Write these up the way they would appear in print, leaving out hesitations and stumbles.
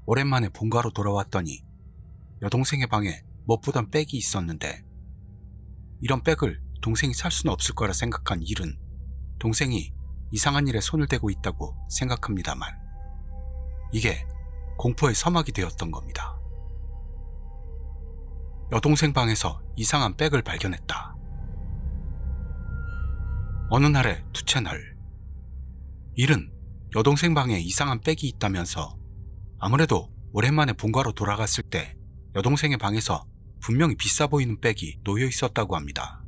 오랜만에 본가로 돌아왔더니 여동생의 방에 못 보던 백이 있었는데 이런 백을 동생이 살 수는 없을 거라 생각한 일은 동생이 이상한 일에 손을 대고 있다고 생각합니다만 이게 공포의 서막이 되었던 겁니다. 여동생 방에서 이상한 백을 발견했다. 어느 날의 두 채널. 일은 여동생 방에 이상한 백이 있다면서 아무래도 오랜만에 본가로 돌아갔을 때 여동생의 방에서 분명히 비싸 보이는 백이 놓여 있었다고 합니다.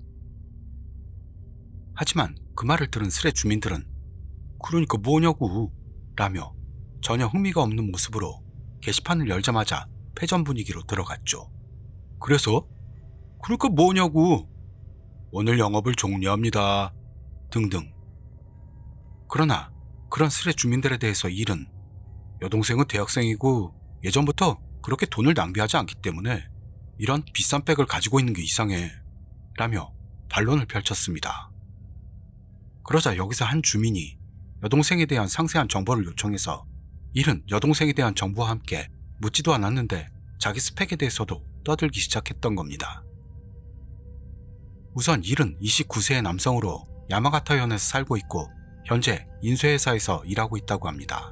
하지만 그 말을 들은 스레 주민들은 그러니까 뭐냐고 라며 전혀 흥미가 없는 모습으로 게시판을 열자마자 패전 분위기로 들어갔죠. 그래서 그러니까 뭐냐고 오늘 영업을 종료합니다 등등. 그러나 그런 스레 주민들에 대해서 일은 여동생은 대학생이고 예전부터 그렇게 돈을 낭비하지 않기 때문에 이런 비싼 백을 가지고 있는 게 이상해 라며 반론을 펼쳤습니다. 그러자 여기서 한 주민이 여동생에 대한 상세한 정보를 요청해서 일은 여동생에 대한 정보와 함께 묻지도 않았는데 자기 스펙에 대해서도 떠들기 시작했던 겁니다. 우선 일은 29세의 남성으로 야마가타현에서 살고 있고 현재 인쇄회사에서 일하고 있다고 합니다.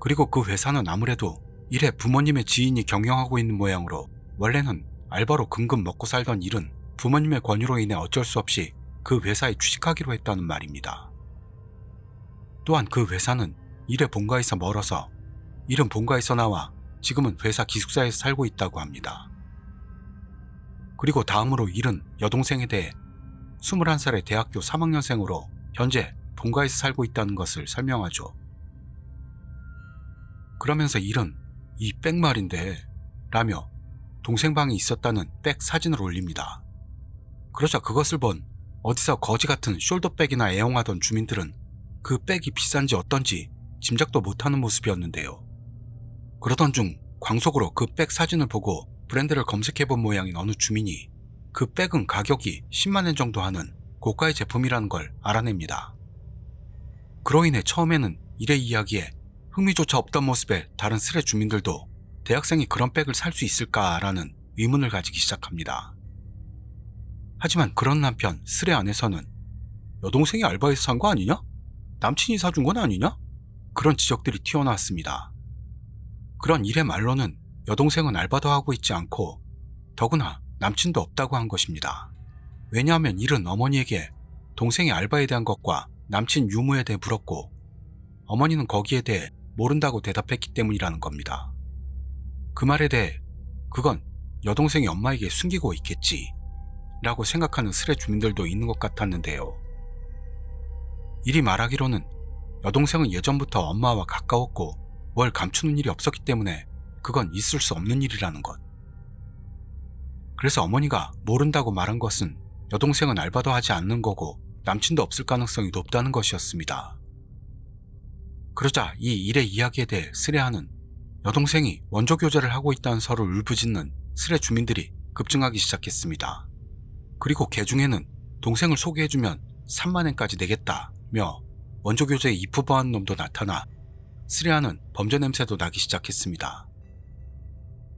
그리고 그 회사는 아무래도 일의 부모님의 지인이 경영하고 있는 모양으로 원래는 알바로 금금 먹고 살던 일은 부모님의 권유로 인해 어쩔 수 없이 그 회사에 취직하기로 했다는 말입니다. 또한 그 회사는 일의 본가에서 멀어서 일은 본가에서 나와 지금은 회사 기숙사에서 살고 있다고 합니다. 그리고 다음으로 일은 여동생에 대해 21살의 대학교 3학년생으로 현재 본가에서 살고 있다는 것을 설명하죠. 그러면서 일은 이 백 말인데 라며 동생 방에 있었다는 백 사진을 올립니다. 그러자 그것을 본 어디서 거지 같은 숄더백이나 애용하던 주민들은 그 백이 비싼지 어떤지 짐작도 못하는 모습이었는데요. 그러던 중 광속으로 그 백 사진을 보고 브랜드를 검색해본 모양인 어느 주민이 그 백은 가격이 10만엔 정도 하는 고가의 제품이라는 걸 알아냅니다. 그로 인해 처음에는 일의 이야기에 흥미조차 없던 모습의 다른 스레 주민들도 대학생이 그런 백을 살 수 있을까라는 의문을 가지기 시작합니다. 하지만 그런 한편 스레 안에서는 여동생이 알바해서 산 거 아니냐? 남친이 사준 건 아니냐? 그런 지적들이 튀어나왔습니다. 그런 일의 말로는 여동생은 알바도 하고 있지 않고 더구나 남친도 없다고 한 것입니다. 왜냐하면 일은 어머니에게 동생의 알바에 대한 것과 남친 유무에 대해 물었고 어머니는 거기에 대해 모른다고 대답했기 때문이라는 겁니다. 그 말에 대해 그건 여동생이 엄마에게 숨기고 있겠지 라고 생각하는 스레 주민들도 있는 것 같았는데요. 일이 말하기로는 여동생은 예전부터 엄마와 가까웠고 뭘 감추는 일이 없었기 때문에 그건 있을 수 없는 일이라는 것. 그래서 어머니가 모른다고 말한 것은 여동생은 알바도 하지 않는 거고 남친도 없을 가능성이 높다는 것이었습니다. 그러자 이 일의 이야기에 대해 스레하는 여동생이 원조 교제를 하고 있다는 설을 울부짖는 스레 주민들이 급증하기 시작했습니다. 그리고 개 중에는 동생을 소개해주면 3만엔까지 내겠다며 원조 교제에 입후보한 놈도 나타나 스레하는 범죄 냄새도 나기 시작했습니다.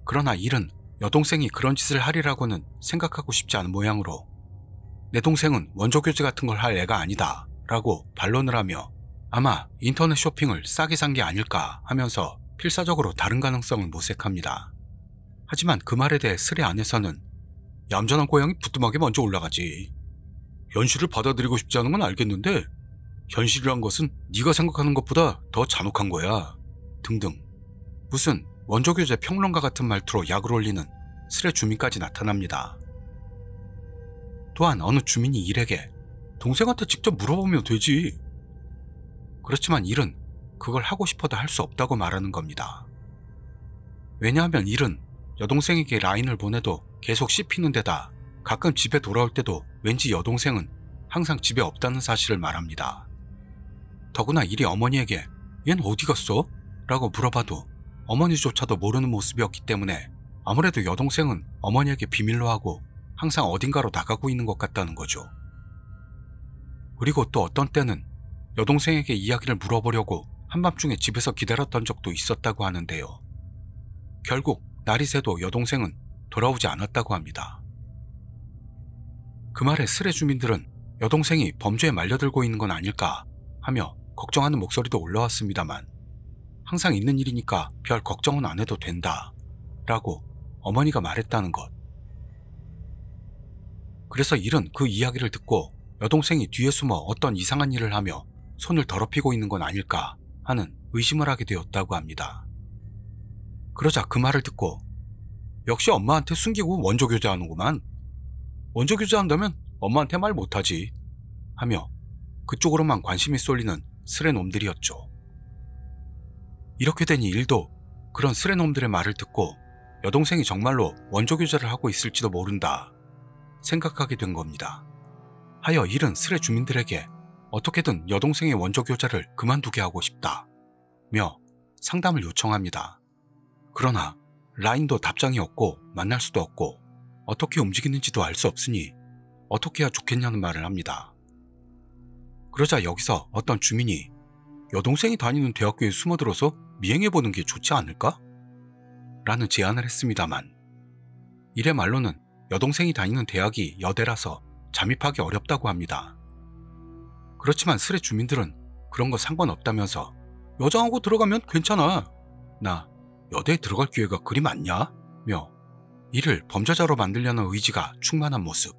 그러나 일은 여동생이 그런 짓을 하리라고는 생각하고 싶지 않은 모양으로 내 동생은 원조 교제 같은 걸 할 애가 아니다 라고 반론을 하며 아마 인터넷 쇼핑을 싸게 산 게 아닐까 하면서 필사적으로 다른 가능성을 모색합니다. 하지만 그 말에 대해 스레 안에서는 얌전한 고양이 부뚜막에 먼저 올라가지. 현실을 받아들이고 싶지 않은 건 알겠는데 현실이란 것은 네가 생각하는 것보다 더 잔혹한 거야 등등. 무슨 원조교제 평론가 같은 말투로 약을 올리는 스레 주민까지 나타납니다. 또한 어느 주민이 일에게 동생한테 직접 물어보면 되지. 그렇지만 일은 그걸 하고 싶어도 할 수 없다고 말하는 겁니다. 왜냐하면 일은 여동생에게 라인을 보내도 계속 씹히는 데다 가끔 집에 돌아올 때도 왠지 여동생은 항상 집에 없다는 사실을 말합니다. 더구나 일이 어머니에게 얜 어디 갔어? 라고 물어봐도 어머니조차도 모르는 모습이었기 때문에 아무래도 여동생은 어머니에게 비밀로 하고 항상 어딘가로 나가고 있는 것 같다는 거죠. 그리고 또 어떤 때는 여동생에게 이야기를 물어보려고 한밤중에 집에서 기다렸던 적도 있었다고 하는데요. 결국 날이 새도 여동생은 돌아오지 않았다고 합니다. 그 말에 스레 주민들은 여동생이 범죄에 말려들고 있는 건 아닐까 하며 걱정하는 목소리도 올라왔습니다만 항상 있는 일이니까 별 걱정은 안 해도 된다 라고 어머니가 말했다는 것. 그래서 일은 그 이야기를 듣고 여동생이 뒤에 숨어 어떤 이상한 일을 하며 손을 더럽히고 있는 건 아닐까 하는 의심을 하게 되었다고 합니다. 그러자 그 말을 듣고 역시 엄마한테 숨기고 원조교제하는구만. 원조교제한다면 엄마한테 말 못하지 하며 그쪽으로만 관심이 쏠리는 스레놈들이었죠. 이렇게 되니 일도 그런 스레놈들의 말을 듣고 여동생이 정말로 원조교제를 하고 있을지도 모른다 생각하게 된 겁니다. 하여 일은 스레 주민들에게 어떻게든 여동생의 원조교제를 그만두게 하고 싶다며 상담을 요청합니다. 그러나 라인도 답장이 없고 만날 수도 없고 어떻게 움직이는지도 알 수 없으니 어떻게 해야 좋겠냐는 말을 합니다. 그러자 여기서 어떤 주민이 여동생이 다니는 대학교에 숨어들어서 미행해보는 게 좋지 않을까? 라는 제안을 했습니다만 일의 말로는 여동생이 다니는 대학이 여대라서 잠입하기 어렵다고 합니다. 그렇지만 스레 주민들은 그런 거 상관없다면서 여장하고 들어가면 괜찮아. 나 여대에 들어갈 기회가 그리 많냐? 며 이를 범죄자로 만들려는 의지가 충만한 모습.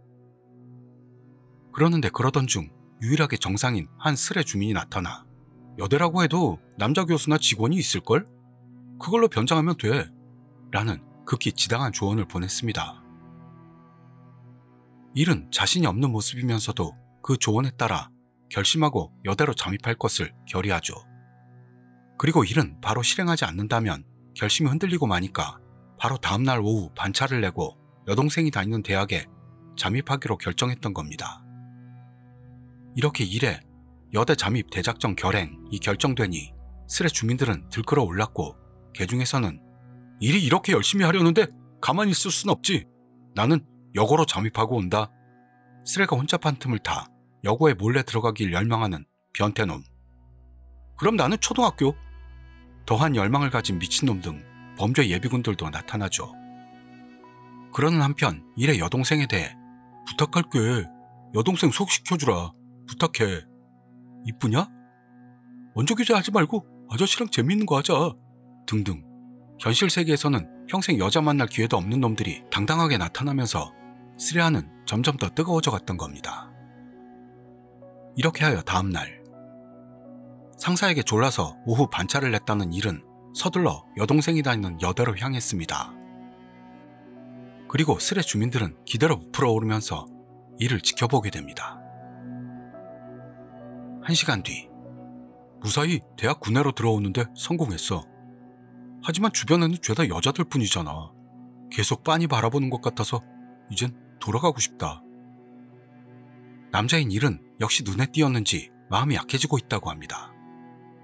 그러는데 그러던 중 유일하게 정상인 한 스레 주민이 나타나 여대라고 해도 남자 교수나 직원이 있을걸? 그걸로 변장하면 돼. 라는 극히 지당한 조언을 보냈습니다. 일은 자신이 없는 모습이면서도 그 조언에 따라 결심하고 여대로 잠입할 것을 결의하죠. 그리고 일은 바로 실행하지 않는다면 결심이 흔들리고 마니까 바로 다음날 오후 반차를 내고 여동생이 다니는 대학에 잠입하기로 결정했던 겁니다. 이렇게 일에 여대 잠입 대작전 결행이 결정되니 스레 주민들은 들끓어 올랐고 개중에서는 일이 이렇게 열심히 하려는데 가만히 있을 순 없지. 나는 여고로 잠입하고 온다. 스레가 혼잡한 틈을 타 여고에 몰래 들어가길 열망하는 변태놈. 그럼 나는 초등학교. 더한 열망을 가진 미친놈 등 범죄 예비군들도 나타나죠. 그러는 한편 일의 여동생에 대해 부탁할게. 여동생 속시켜주라. 부탁해. 이쁘냐? 원조교제 하지 말고 아저씨랑 재밌는 거 하자. 등등. 현실 세계에서는 평생 여자 만날 기회도 없는 놈들이 당당하게 나타나면서 스레아는 점점 더 뜨거워져 갔던 겁니다. 이렇게 하여 다음날 상사에게 졸라서 오후 반차를 냈다는 일은 서둘러 여동생이 다니는 여대로 향했습니다. 그리고 스레 주민들은 기대로 부풀어 오르면서 이를 지켜보게 됩니다. 1시간 뒤 무사히 대학 군내로 들어오는데 성공했어. 하지만 주변에는 죄다 여자들 뿐이잖아. 계속 빤히 바라보는 것 같아서 이젠 돌아가고 싶다. 남자인 일은 역시 눈에 띄었는지 마음이 약해지고 있다고 합니다.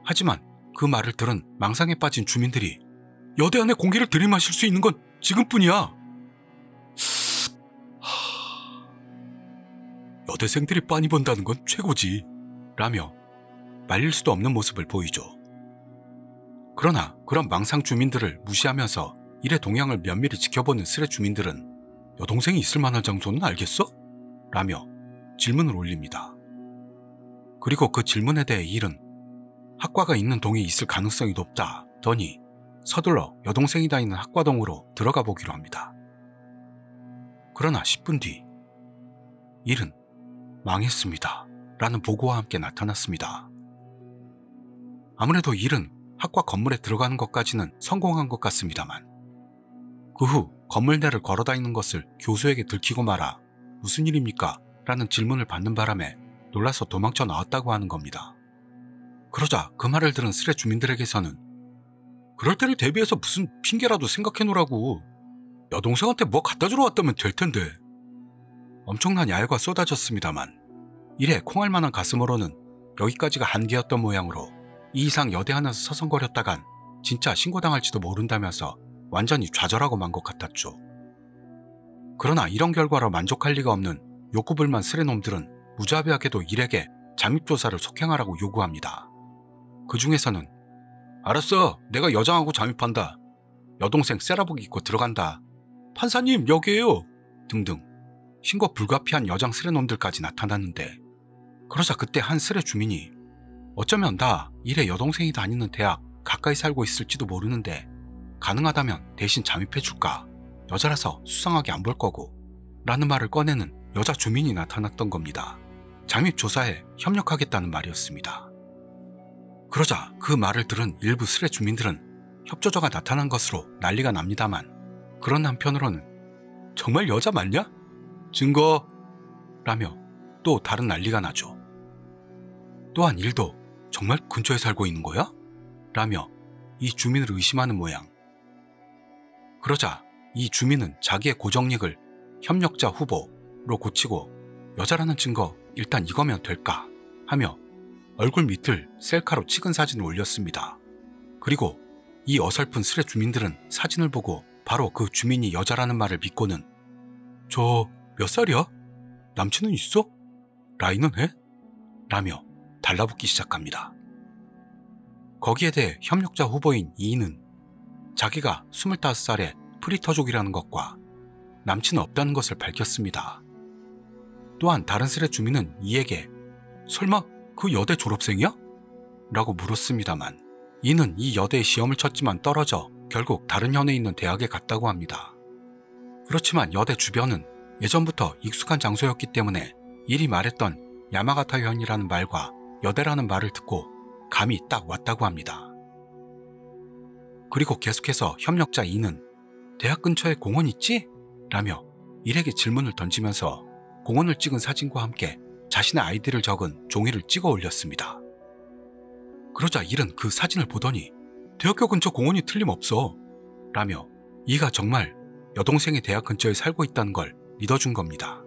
하지만 그 말을 들은 망상에 빠진 주민들이 여대 안에 공기를 들이마실 수 있는 건 지금뿐이야. 여대생들이 빤히 본다는 건 최고지. 라며 말릴 수도 없는 모습을 보이죠. 그러나 그런 망상 주민들을 무시하면서 일의 동향을 면밀히 지켜보는 스레 주민들은 여동생이 있을 만한 장소는 알겠어? 라며 질문을 올립니다. 그리고 그 질문에 대해 일은 학과가 있는 동에 있을 가능성이 높다 더니 서둘러 여동생이 다니는 학과동으로 들어가 보기로 합니다. 그러나 10분 뒤 일은 망했습니다 라는 보고와 함께 나타났습니다. 아무래도 일은 학과 건물에 들어가는 것까지는 성공한 것 같습니다만 그 후 건물 내를 걸어다니는 것을 교수에게 들키고 말아 무슨 일입니까? 라는 질문을 받는 바람에 놀라서 도망쳐 나왔다고 하는 겁니다. 그러자 그 말을 들은 스레 주민들에게서는 그럴 때를 대비해서 무슨 핑계라도 생각해놓으라고. 여동생한테 뭐 갖다 주러 왔다면 될 텐데. 엄청난 야유가 쏟아졌습니다만 이래 콩할 만한 가슴으로는 여기까지가 한계였던 모양으로 이 이상 여대 안에서 서성거렸다간 진짜 신고당할지도 모른다면서 완전히 좌절하고 만 것 같았죠. 그러나 이런 결과로 만족할 리가 없는 욕구불만 스레놈들은 무자비하게도 일에게 잠입조사를 속행하라고 요구합니다. 그 중에서는 알았어. 내가 여장하고 잠입한다. 여동생 세라복 입고 들어간다. 판사님, 여기에요. 등등 신고 불가피한 여장 쓰레놈들까지 나타났는데, 그러자 그때 한 쓰레 주민이 어쩌면 나 일의 여동생이 다니는 대학 가까이 살고 있을지도 모르는데 가능하다면 대신 잠입해줄까? 여자라서 수상하게 안 볼 거고 라는 말을 꺼내는 여자 주민이 나타났던 겁니다. 잠입 조사에 협력하겠다는 말이었습니다. 그러자 그 말을 들은 일부 쓰레 주민들은 협조자가 나타난 것으로 난리가 납니다만, 그런 한편으로는 정말 여자 맞냐? 증거! 라며 또 다른 난리가 나죠. 또한 일도 정말 근처에 살고 있는 거야? 라며 이 주민을 의심하는 모양. 그러자 이 주민은 자기의 고정닉을 협력자 후보로 고치고 여자라는 증거 일단 이거면 될까 하며 얼굴 밑을 셀카로 찍은 사진을 올렸습니다. 그리고 이 어설픈 쓰레 주민들은 사진을 보고 바로 그 주민이 여자라는 말을 믿고는 저 몇 살이야? 남친은 있어? 라인은 해? 라며 달라붙기 시작합니다. 거기에 대해 협력자 후보인 이인은 자기가 25살의 프리터족이라는 것과 남친은 없다는 것을 밝혔습니다. 또한 다른 쓰레 주민은 이에게 설마 그 여대 졸업생이야? 라고 물었습니다만, 이는 이 여대에 시험을 쳤지만 떨어져 결국 다른 현에 있는 대학에 갔다고 합니다. 그렇지만 여대 주변은 예전부터 익숙한 장소였기 때문에 이리 말했던 야마가타 현이라는 말과 여대라는 말을 듣고 감이 딱 왔다고 합니다. 그리고 계속해서 협력자 이는 대학 근처에 공원 있지? 라며 일에게 질문을 던지면서 공원을 찍은 사진과 함께 자신의 아이디를 적은 종이를 찍어 올렸습니다. 그러자 일은 그 사진을 보더니 대학교 근처 공원이 틀림없어 라며 이가 정말 여동생의 대학 근처에 살고 있다는 걸 믿어준 겁니다.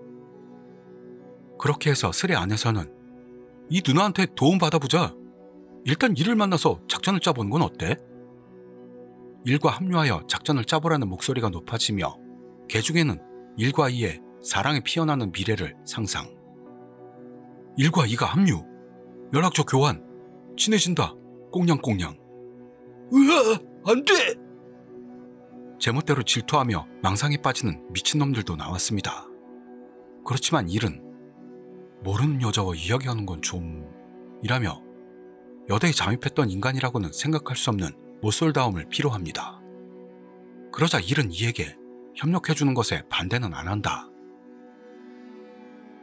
그렇게 해서 쓰레 안에서는 이 누나한테 도움 받아보자. 일단 일을 만나서 작전을 짜보는 건 어때? 일과 합류하여 작전을 짜보라는 목소리가 높아지며 개중에는 일과 이의 사랑에 피어나는 미래를 상상. 일과 이가 합류, 연락처 교환, 친해진다, 꽁냥꽁냥. 으아, 안 돼! 제멋대로 질투하며 망상에 빠지는 미친놈들도 나왔습니다. 그렇지만 일은 모르는 여자와 이야기하는 건 좀... 이라며 여대에 잠입했던 인간이라고는 생각할 수 없는 못쏠다움을 피로합니다. 그러자 일은 이에게 협력해주는 것에 반대는 안 한다.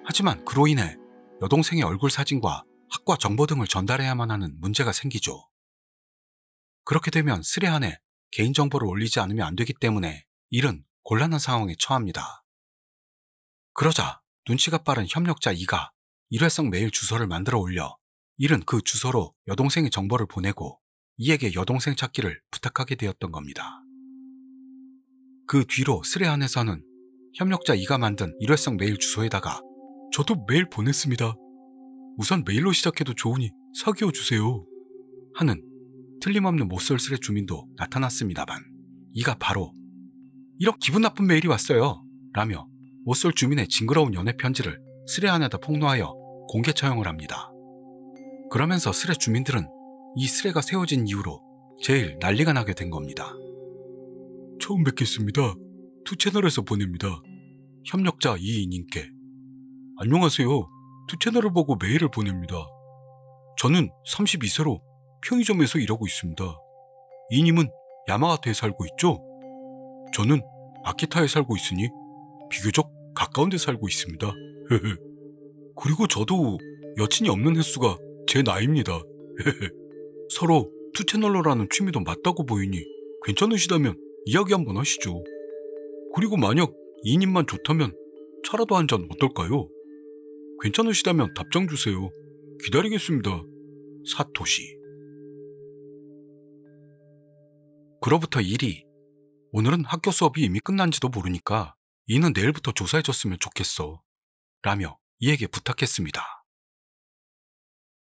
하지만 그로 인해 여동생의 얼굴 사진과 학과 정보 등을 전달해야만 하는 문제가 생기죠. 그렇게 되면 쓰레한에 개인정보를 올리지 않으면 안 되기 때문에 일은 곤란한 상황에 처합니다. 그러자 눈치가 빠른 협력자 이가 일회성 메일 주소를 만들어 올려 일은 그 주소로 여동생의 정보를 보내고 이에게 여동생 찾기를 부탁하게 되었던 겁니다. 그 뒤로 쓰레한에서는 협력자 이가 만든 일회성 메일 주소에다가 저도 메일 보냈습니다. 우선 메일로 시작해도 좋으니 사귀어 주세요. 하는 틀림없는 못쏠 쓰레 주민도 나타났습니다만, 이가 바로 이런 기분 나쁜 메일이 왔어요 라며 못쏠 주민의 징그러운 연애 편지를 쓰레한에다 폭로하여 공개 처형을 합니다. 그러면서 쓰레 주민들은 이 쓰레가 세워진 이후로 제일 난리가 나게 된 겁니다. 처음 뵙겠습니다. 투채널에서 보냅니다. 협력자 이인님께 안녕하세요. 투채널을 보고 메일을 보냅니다. 저는 32세로 편의점에서 일하고 있습니다. 이님은 야마가타에 살고 있죠? 저는 아키타에 살고 있으니 비교적 가까운 데 살고 있습니다. 그리고 저도 여친이 없는 횟수가 제 나이입니다. 서로 투채널러라는 취미도 맞다고 보이니 괜찮으시다면 이야기 한번 하시죠. 그리고 만약 이님만 좋다면 차라도 한 잔 어떨까요? 괜찮으시다면 답장 주세요. 기다리겠습니다. 사토시. 그로부터 일이 오늘은 학교 수업이 이미 끝난지도 모르니까 이는 내일부터 조사해줬으면 좋겠어 라며 이에게 부탁했습니다.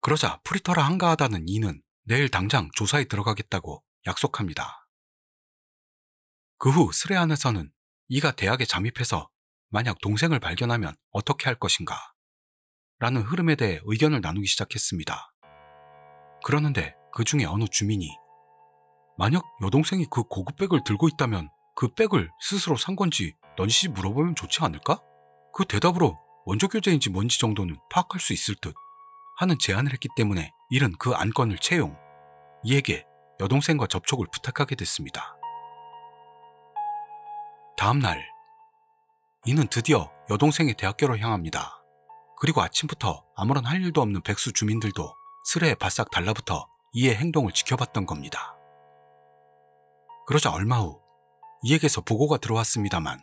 그러자 프리터라 한가하다는 이는 내일 당장 조사에 들어가겠다고 약속합니다. 그 후 스레안에서는 이가 대학에 잠입해서 만약 동생을 발견하면 어떻게 할 것인가 라는 흐름에 대해 의견을 나누기 시작했습니다. 그러는데 그 중에 어느 주민이 만약 여동생이 그 고급 백을 들고 있다면 그 백을 스스로 산 건지 넌시 물어보면 좋지 않을까? 그 대답으로 원조 교재인지 뭔지 정도는 파악할 수 있을 듯 하는 제안을 했기 때문에 일은 그 안건을 채용. 이에게 여동생과 접촉을 부탁하게 됐습니다. 다음 날, 이는 드디어 여동생의 대학교로 향합니다. 그리고 아침부터 아무런 할 일도 없는 백수 주민들도 스레에 바싹 달라붙어 이의 행동을 지켜봤던 겁니다. 그러자 얼마 후 이에게서 보고가 들어왔습니다만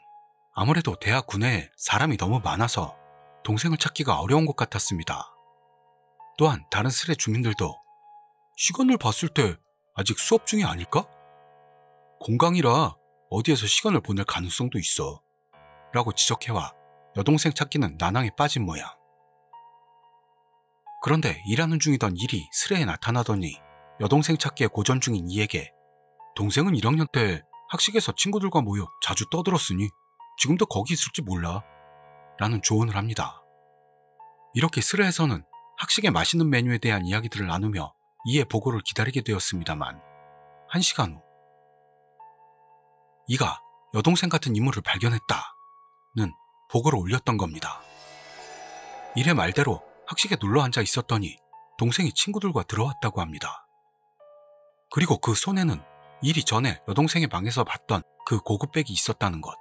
아무래도 대학 구내에 사람이 너무 많아서 동생을 찾기가 어려운 것 같았습니다. 또한 다른 스레 주민들도 시간을 봤을 때 아직 수업 중이 아닐까? 공강이라 어디에서 시간을 보낼 가능성도 있어 라고 지적해와 여동생 찾기는 난항에 빠진 모양. 그런데 일하는 중이던 일이 스레에 나타나더니 여동생 찾기에 고전 중인 이에게 동생은 1학년 때 학식에서 친구들과 모여 자주 떠들었으니 지금도 거기 있을지 몰라 라는 조언을 합니다. 이렇게 스레에서는 학식의 맛있는 메뉴에 대한 이야기들을 나누며 이의 보고를 기다리게 되었습니다만 1시간 후 이가 여동생 같은 인물을 발견했다는 보고를 올렸던 겁니다. 이래 말대로 학식에 눌러 앉아 있었더니 동생이 친구들과 들어왔다고 합니다. 그리고 그 손에는 일이 전에 여동생의 방에서 봤던 그 고급백이 있었다는 것.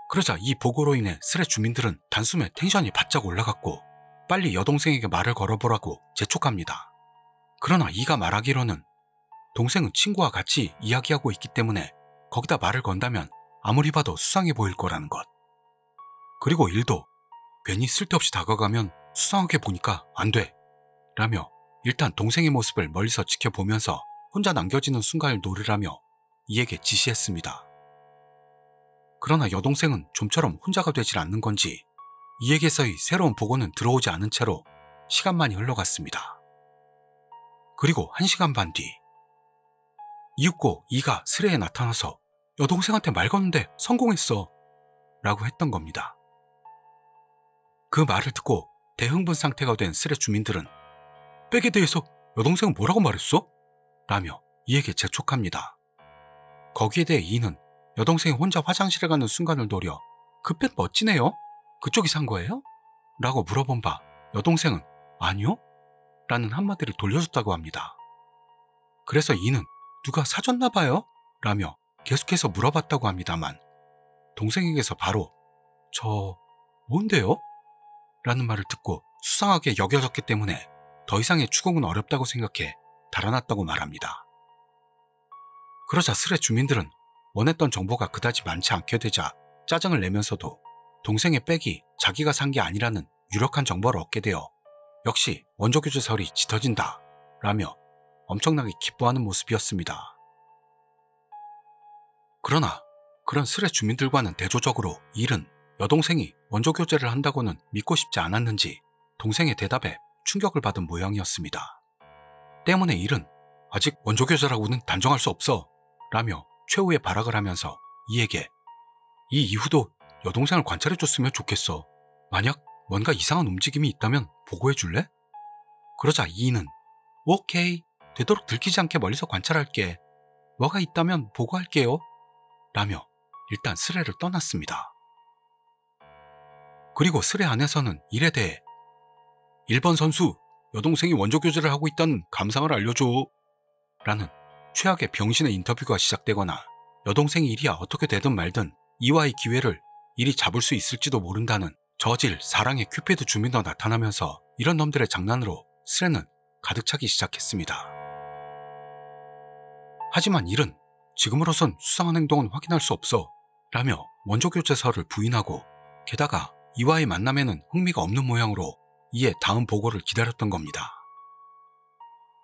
그러자 이 보고로 인해 스레 주민들은 단숨에 텐션이 바짝 올라갔고 빨리 여동생에게 말을 걸어보라고 재촉합니다. 그러나 이가 말하기로는 동생은 친구와 같이 이야기하고 있기 때문에 거기다 말을 건다면 아무리 봐도 수상해 보일 거라는 것. 그리고 일도 괜히 쓸데없이 다가가면 수상하게 보니까 안 돼 라며 일단 동생의 모습을 멀리서 지켜보면서 혼자 남겨지는 순간을 노리라며 이에게 지시했습니다. 그러나 여동생은 좀처럼 혼자가 되질 않는 건지 이에게서의 새로운 보고는 들어오지 않은 채로 시간만이 흘러갔습니다. 그리고 1시간 반 뒤 이윽고 이가 스레에 나타나서 여동생한테 말 거는데 성공했어 라고 했던 겁니다. 그 말을 듣고 대흥분 상태가 된 스레 주민들은 백에 대해서 여동생은 뭐라고 말했어? 라며 이에게 재촉합니다. 거기에 대해 이는 여동생이 혼자 화장실에 가는 순간을 노려 그 백 멋지네요? 그쪽이 산 거예요? 라고 물어본 바 여동생은 아니요? 라는 한마디를 돌려줬다고 합니다. 그래서 이는 누가 사줬나 봐요? 라며 계속해서 물어봤다고 합니다만 동생에게서 바로 저 뭔데요? 라는 말을 듣고 수상하게 여겨졌기 때문에 더 이상의 추궁은 어렵다고 생각해 달아났다고 말합니다. 그러자 스레 주민들은 원했던 정보가 그다지 많지 않게 되자 짜증을 내면서도 동생의 백이 자기가 산 게 아니라는 유력한 정보를 얻게 되어 역시 원조교재설이 짙어진다 라며 엄청나게 기뻐하는 모습이었습니다. 그러나 그런 스레 주민들과는 대조적으로 일은 여동생이 원조교재를 한다고는 믿고 싶지 않았는지 동생의 대답에 충격을 받은 모양이었습니다. 때문에 일은 아직 원조교재라고는 단정할 수 없어 라며 최후의 발악을 하면서 이에게 이 이후도 여동생을 관찰해줬으면 좋겠어. 만약 뭔가 이상한 움직임이 있다면 보고해줄래? 그러자 이는 오케이, 되도록 들키지 않게 멀리서 관찰할게. 뭐가 있다면 보고할게요. 라며 일단 스레를 떠났습니다. 그리고 스레 안에서는 일에 대해 1번 선수, 여동생이 원조교제를 하고 있다는 감상을 알려줘 라는 최악의 병신의 인터뷰가 시작되거나 여동생이 일이 어떻게 되든 말든 이와의 기회를 일이 잡을 수 있을지도 모른다는 저질 사랑의 큐피드 주민도 나타나면서 이런 놈들의 장난으로 스레는 가득 차기 시작했습니다. 하지만 일은 지금으로선 수상한 행동은 확인할 수 없어 라며 원조교제서를 부인하고 게다가 이와의 만남에는 흥미가 없는 모양으로 이의 다음 보고를 기다렸던 겁니다.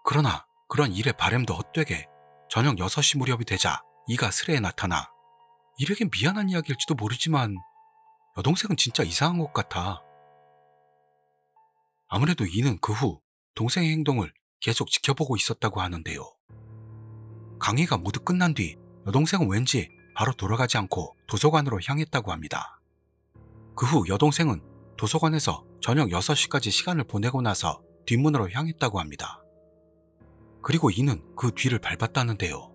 그러나 그런 일의 바램도 헛되게 저녁 6시 무렵이 되자 이가 스레에 나타나 일에겐 미안한 이야기일지도 모르지만 여동생은 진짜 이상한 것 같아. 아무래도 이는 그 후 동생의 행동을 계속 지켜보고 있었다고 하는데요. 강의가 모두 끝난 뒤 여동생은 왠지 바로 돌아가지 않고 도서관으로 향했다고 합니다. 그 후 여동생은 도서관에서 저녁 6시까지 시간을 보내고 나서 뒷문으로 향했다고 합니다. 그리고 이는 그 뒤를 밟았다는데요.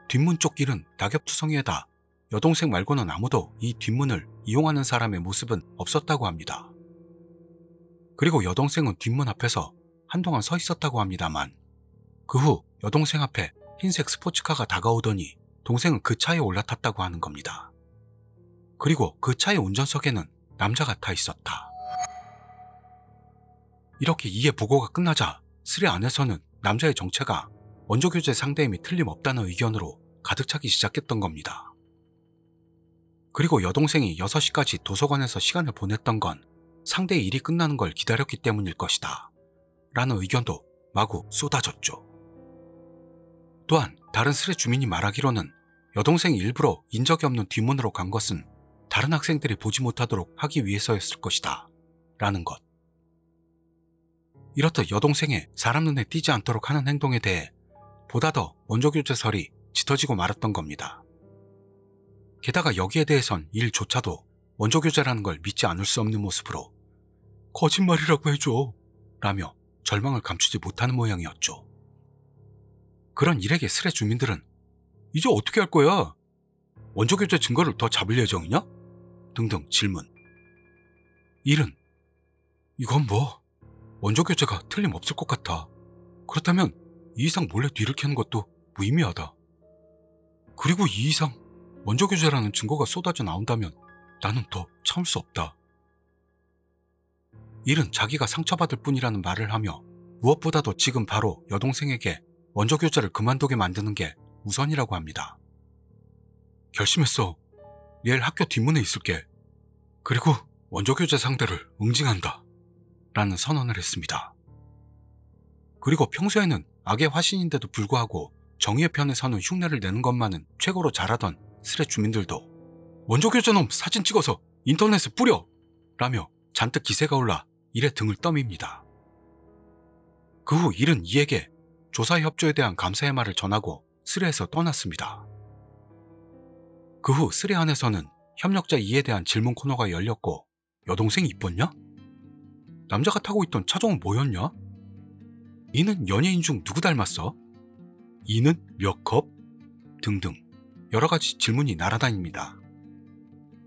뒷문 쪽 길은 낙엽투성이에다 여동생 말고는 아무도 이 뒷문을 이용하는 사람의 모습은 없었다고 합니다. 그리고 여동생은 뒷문 앞에서 한동안 서 있었다고 합니다만 그 후 여동생 앞에 흰색 스포츠카가 다가오더니 동생은 그 차에 올라탔다고 하는 겁니다. 그리고 그 차의 운전석에는 남자가 타 있었다. 이렇게 이해 보고가 끝나자 스레 안에서는 남자의 정체가 원조교재 상대임이 틀림없다는 의견으로 가득 차기 시작했던 겁니다. 그리고 여동생이 6시까지 도서관에서 시간을 보냈던 건 상대의 일이 끝나는 걸 기다렸기 때문일 것이다 라는 의견도 마구 쏟아졌죠. 또한 다른 스레 주민이 말하기로는 여동생이 일부러 인적이 없는 뒷문으로 간 것은 다른 학생들이 보지 못하도록 하기 위해서였을 것이다 라는 것. 이렇듯 여동생의 사람 눈에 띄지 않도록 하는 행동에 대해 보다 더 원조교재설이 짙어지고 말았던 겁니다. 게다가 여기에 대해선 일조차도 원조교재라는 걸 믿지 않을 수 없는 모습으로 거짓말이라고 해줘 라며 절망을 감추지 못하는 모양이었죠. 그런 일에게 스레 주민들은 이제 어떻게 할 거야? 원조교재 증거를 더 잡을 예정이냐? 등등 질문. 일은 이건 뭐 원조교재가 틀림없을 것 같아. 그렇다면 이 이상 몰래 뒤를 캐는 것도 무의미하다. 그리고 이 이상 원조교재라는 증거가 쏟아져 나온다면 나는 더 참을 수 없다. 일은 자기가 상처받을 뿐이라는 말을 하며 무엇보다도 지금 바로 여동생에게 원조교재를 그만두게 만드는 게 우선이라고 합니다. 결심했어. 내일 학교 뒷문에 있을게. 그리고 원조교재 상대를 응징한다. 라는 선언을 했습니다. 그리고 평소에는 악의 화신인데도 불구하고 정의의 편에 서는 흉내를 내는 것만은 최고로 잘하던 스레 주민들도 원조교재놈 사진 찍어서 인터넷에 뿌려! 라며 잔뜩 기세가 올라 일의 등을 떠밉니다. 그 후 일은 이에게 조사 협조에 대한 감사의 말을 전하고 스레에서 떠났습니다. 그 후 스레 안에서는 협력자 이에 대한 질문 코너가 열렸고 여동생이 이뻤냐? 남자가 타고 있던 차종은 뭐였냐? 이는 연예인 중 누구 닮았어? 이는 몇 컵? 등등 여러가지 질문이 날아다닙니다.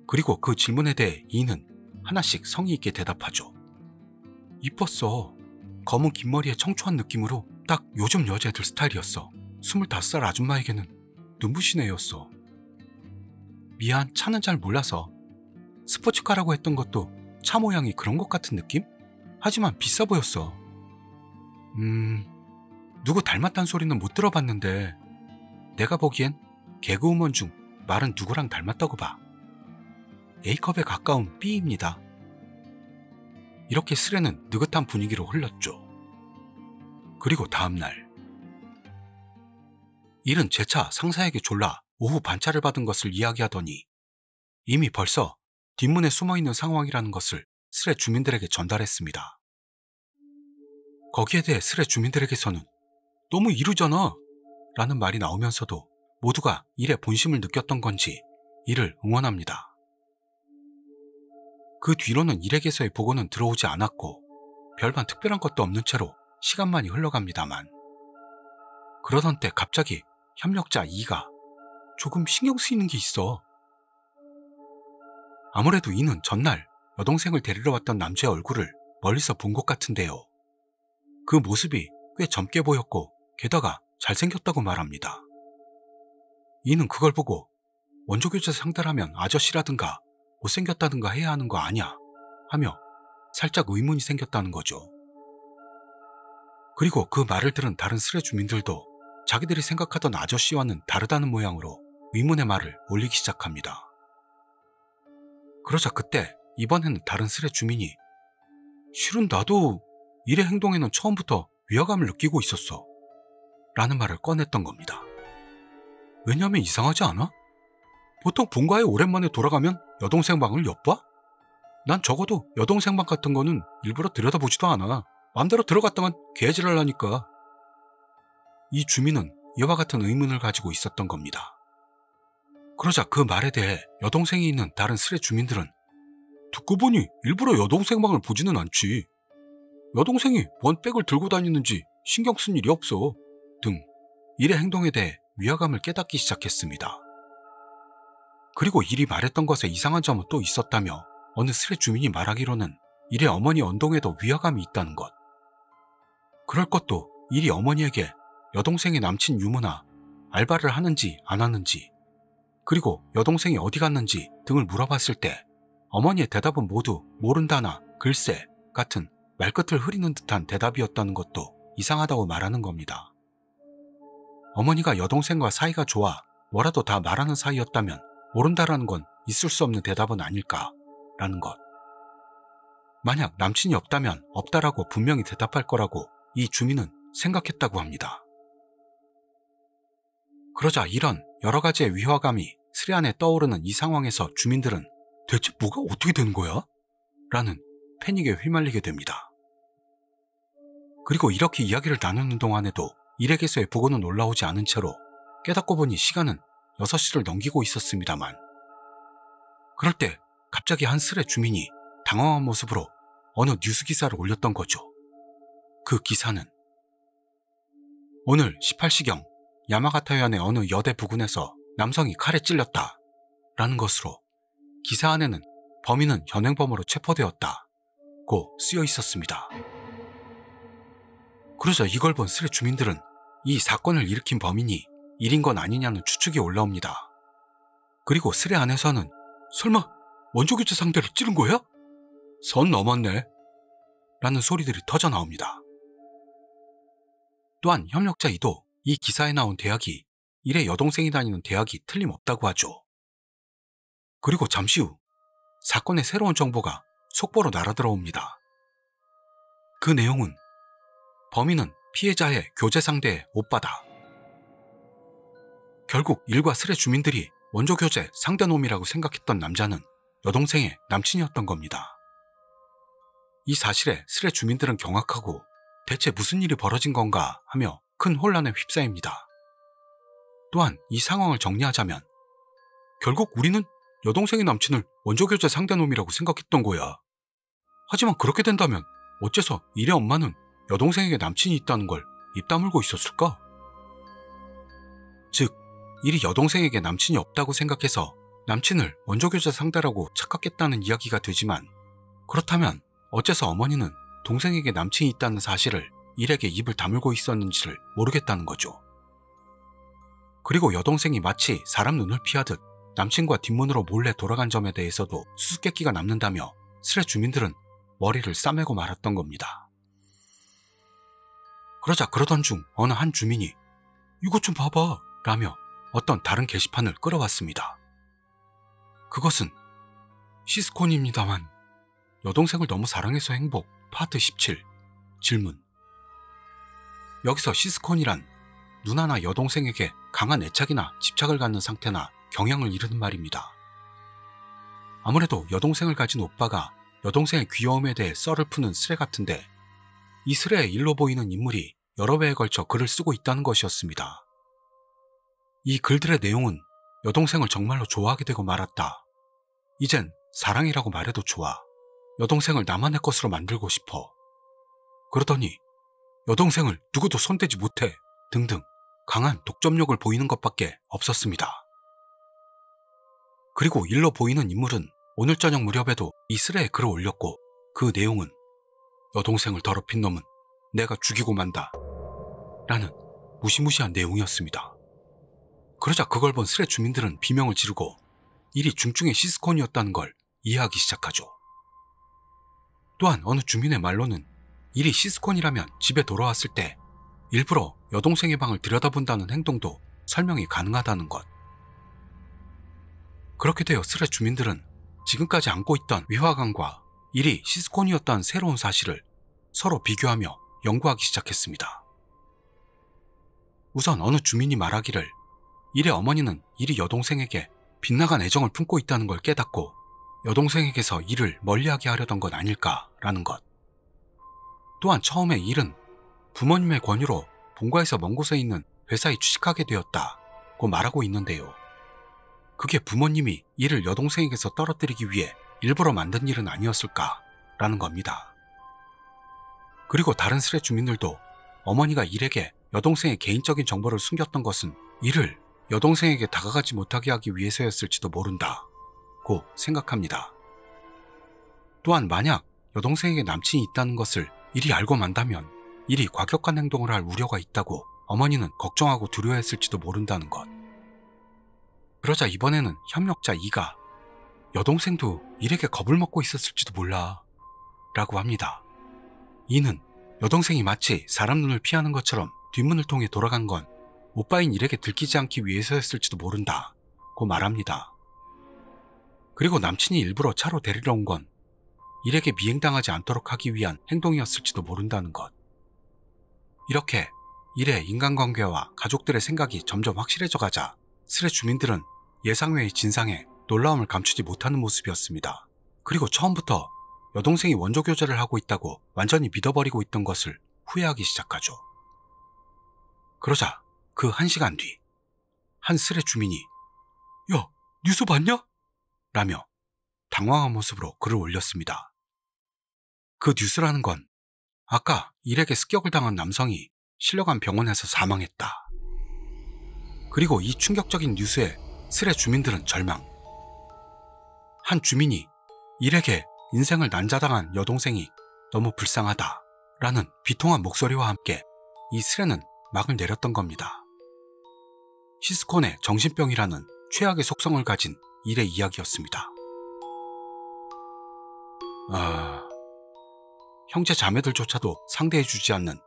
그리고 그 질문에 대해 이는 하나씩 성의 있게 대답하죠. 이뻤어. 검은 긴 머리에 청초한 느낌으로 딱 요즘 여자애들 스타일이었어. 25살 아줌마에게는 눈부신 애였어. 미안, 차는 잘 몰라서. 스포츠카라고 했던 것도 차 모양이 그런 것 같은 느낌? 하지만 비싸 보였어. 누구 닮았단 소리는 못 들어봤는데 내가 보기엔 개그우먼 중 말은 누구랑 닮았다고 봐. A컵에 가까운 B입니다. 이렇게 스레는 느긋한 분위기로 흘렀죠. 그리고 다음날 일은 재차 상사에게 졸라 오후 반차를 받은 것을 이야기하더니 이미 벌써 뒷문에 숨어있는 상황이라는 것을 스레 주민들에게 전달했습니다. 거기에 대해 스레 주민들에게서는 너무 이르잖아 라는 말이 나오면서도 모두가 일의 본심을 느꼈던 건지 이를 응원합니다. 그 뒤로는 일에게서의 보고는 들어오지 않았고 별반 특별한 것도 없는 채로 시간만이 흘러갑니다만 그러던 때 갑자기 협력자 E가 조금 신경 쓰이는 게 있어. 아무래도 E는 전날 여동생을 데리러 왔던 남자의 얼굴을 멀리서 본 것 같은데요. 그 모습이 꽤 젊게 보였고 게다가 잘생겼다고 말합니다. E는 그걸 보고 원조교재 상대라면 아저씨라든가 못생겼다든가 해야 하는 거 아냐 하며 살짝 의문이 생겼다는 거죠. 그리고 그 말을 들은 다른 스레 주민들도 자기들이 생각하던 아저씨와는 다르다는 모양으로 의문의 말을 올리기 시작합니다. 그러자 그때 이번에는 다른 스레 주민이 실은 나도 일의 행동에는 처음부터 위화감을 느끼고 있었어 라는 말을 꺼냈던 겁니다. 왜냐면 이상하지 않아? 보통 본가에 오랜만에 돌아가면 여동생 방을 엿봐? 난 적어도 여동생 방 같은 거는 일부러 들여다보지도 않아. 맘대로 들어갔다간 개지랄 하니까. 이 주민은 이와 같은 의문을 가지고 있었던 겁니다. 그러자 그 말에 대해 여동생이 있는 다른 스레 주민들은 듣고 보니 일부러 여동생 방을 보지는 않지. 여동생이 뭔 백을 들고 다니는지 신경 쓴 일이 없어 등 일의 행동에 대해 위화감을 깨닫기 시작했습니다. 그리고 일이 말했던 것에 이상한 점은 또 있었다며 어느 스레 주민이 말하기로는 일의 어머니 언동에도 위화감이 있다는 것. 그럴 것도 일이 어머니에게 여동생의 남친 유무나 알바를 하는지 안 하는지, 그리고 여동생이 어디 갔는지 등을 물어봤을 때 어머니의 대답은 모두 모른다나 글쎄 같은 말끝을 흐리는 듯한 대답이었다는 것도 이상하다고 말하는 겁니다. 어머니가 여동생과 사이가 좋아 뭐라도 다 말하는 사이였다면 모른다라는 건 있을 수 없는 대답은 아닐까라는 것. 만약 남친이 없다면 없다라고 분명히 대답할 거라고 이 주민은 생각했다고 합니다. 그러자 이런 여러 가지의 위화감이 스레 안에 떠오르는 이 상황에서 주민들은 대체 뭐가 어떻게 되는 거야? 라는 패닉에 휘말리게 됩니다. 그리고 이렇게 이야기를 나누는 동안에도 일에게서의 보고는 올라오지 않은 채로 깨닫고 보니 시간은 6시를 넘기고 있었습니다만, 그럴 때 갑자기 한 스레 주민이 당황한 모습으로 어느 뉴스 기사를 올렸던 거죠. 그 기사는 오늘 18시경 야마가타현의 어느 여대 부근에서 남성이 칼에 찔렸다 라는 것으로 기사 안에는 범인은 현행범으로 체포되었다고 쓰여 있었습니다. 그러자 이걸 본 스레 주민들은 이 사건을 일으킨 범인이 일인 건 아니냐는 추측이 올라옵니다. 그리고 스레 안에서는 설마 원조교체 상대를 찌른 거야? 선 넘었네 라는 소리들이 터져 나옵니다. 또한 협력자 이도 이 기사에 나온 대학이 일의 여동생이 다니는 대학이 틀림없다고 하죠. 그리고 잠시 후 사건의 새로운 정보가 속보로 날아들어옵니다. 그 내용은 범인은 피해자의 교제 상대의 오빠다. 결국 일과 스레 주민들이 원조 교제 상대놈이라고 생각했던 남자는 여동생의 남친이었던 겁니다. 이 사실에 스레 주민들은 경악하고 대체 무슨 일이 벌어진 건가 하며 큰 혼란에 휩싸입니다. 또한 이 상황을 정리하자면 결국 우리는 여동생의 남친을 원조 교제 상대놈이라고 생각했던 거야. 하지만 그렇게 된다면 어째서 일의 엄마는 여동생에게 남친이 있다는 걸 입 다물고 있었을까? 즉, 일이 여동생에게 남친이 없다고 생각해서 남친을 원조 교제 상대라고 착각했다는 이야기가 되지만, 그렇다면 어째서 어머니는 동생에게 남친이 있다는 사실을 일에게 입을 다물고 있었는지를 모르겠다는 거죠. 그리고 여동생이 마치 사람 눈을 피하듯 남친과 뒷문으로 몰래 돌아간 점에 대해서도 수수께끼가 남는다며 스레 주민들은 머리를 싸매고 말았던 겁니다. 그러자 그러던 중 어느 한 주민이 이것 좀 봐봐 라며 어떤 다른 게시판을 끌어왔습니다. 그것은 시스콘입니다만 여동생을 너무 사랑해서 행복 파트 17 질문. 여기서 시스콘이란 누나나 여동생에게 강한 애착이나 집착을 갖는 상태나 경향을 이르는 말입니다. 아무래도 여동생을 가진 오빠가 여동생의 귀여움에 대해 썰을 푸는 스레 같은데, 이 스레의 일로 보이는 인물이 여러 회에 걸쳐 글을 쓰고 있다는 것이었습니다. 이 글들의 내용은 여동생을 정말로 좋아하게 되고 말았다. 이젠 사랑이라고 말해도 좋아. 여동생을 나만의 것으로 만들고 싶어. 그러더니 여동생을 누구도 손대지 못해 등등 강한 독점력을 보이는 것밖에 없었습니다. 그리고 일로 보이는 인물은 오늘 저녁 무렵에도 이 스레에 글을 올렸고, 그 내용은 여동생을 더럽힌 놈은 내가 죽이고 만다 라는 무시무시한 내용이었습니다. 그러자 그걸 본 스레 주민들은 비명을 지르고 일이 중증의 시스콘이었다는 걸 이해하기 시작하죠. 또한 어느 주민의 말로는 일이 시스콘이라면 집에 돌아왔을 때 일부러 여동생의 방을 들여다본다는 행동도 설명이 가능하다는 것. 그렇게 되어 스레 주민들은 지금까지 안고 있던 위화감과 일이 시스콘이었다는 새로운 사실을 서로 비교하며 연구하기 시작했습니다. 우선 어느 주민이 말하기를 일의 어머니는 일이 여동생에게 빗나간 애정을 품고 있다는 걸 깨닫고 여동생에게서 일을 멀리하게 하려던 건 아닐까라는 것. 또한 처음에 일은 부모님의 권유로 본가에서 먼 곳에 있는 회사에 취직하게 되었다고 말하고 있는데요. 그게 부모님이 일을 여동생에게서 떨어뜨리기 위해 일부러 만든 일은 아니었을까라는 겁니다. 그리고 다른 스레 주민들도 어머니가 일에게 여동생의 개인적인 정보를 숨겼던 것은 이를 여동생에게 다가가지 못하게 하기 위해서였을지도 모른다고 생각합니다. 또한 만약 여동생에게 남친이 있다는 것을 일이 알고 만다면 일이 과격한 행동을 할 우려가 있다고 어머니는 걱정하고 두려워했을지도 모른다는 것. 그러자 이번에는 협력자 이가 여동생도 일에게 겁을 먹고 있었을지도 몰라 라고 합니다. 이는 여동생이 마치 사람 눈을 피하는 것처럼 뒷문을 통해 돌아간 건 오빠인 일에게 들키지 않기 위해서였을지도 모른다고 말합니다. 그리고 남친이 일부러 차로 데리러 온 건 일에게 미행당하지 않도록 하기 위한 행동이었을지도 모른다는 것. 이렇게 일의 인간관계와 가족들의 생각이 점점 확실해져 가자 스레 주민들은 예상 외의 진상에 놀라움을 감추지 못하는 모습이었습니다. 그리고 처음부터 여동생이 원조 교제를 하고 있다고 완전히 믿어버리고 있던 것을 후회하기 시작하죠. 그러자 그 1시간 뒤, 한 스레 주민이 "야, 뉴스 봤냐?" 라며 당황한 모습으로 글을 올렸습니다. 그 뉴스라는 건 아까 일에게 습격을 당한 남성이 실려간 병원에서 사망했다. 그리고 이 충격적인 뉴스에 스레 주민들은 절망. 한 주민이 일에게 인생을 난자당한 여동생이 너무 불쌍하다 라는 비통한 목소리와 함께 이 스레는 막을 내렸던 겁니다. 시스콘의 정신병이라는 최악의 속성을 가진 일의 이야기였습니다. 형제 자매들조차도 상대해주지 않는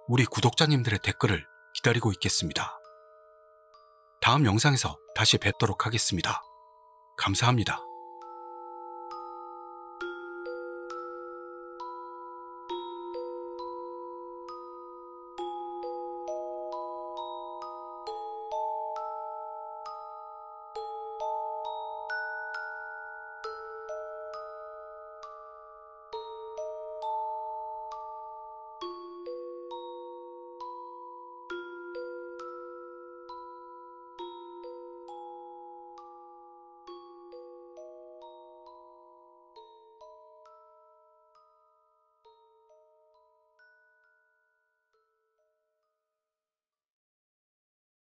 우리 구독자님들의 댓글을 기다리고 있겠습니다. 다음 영상에서 다시 뵙도록 하겠습니다. 감사합니다.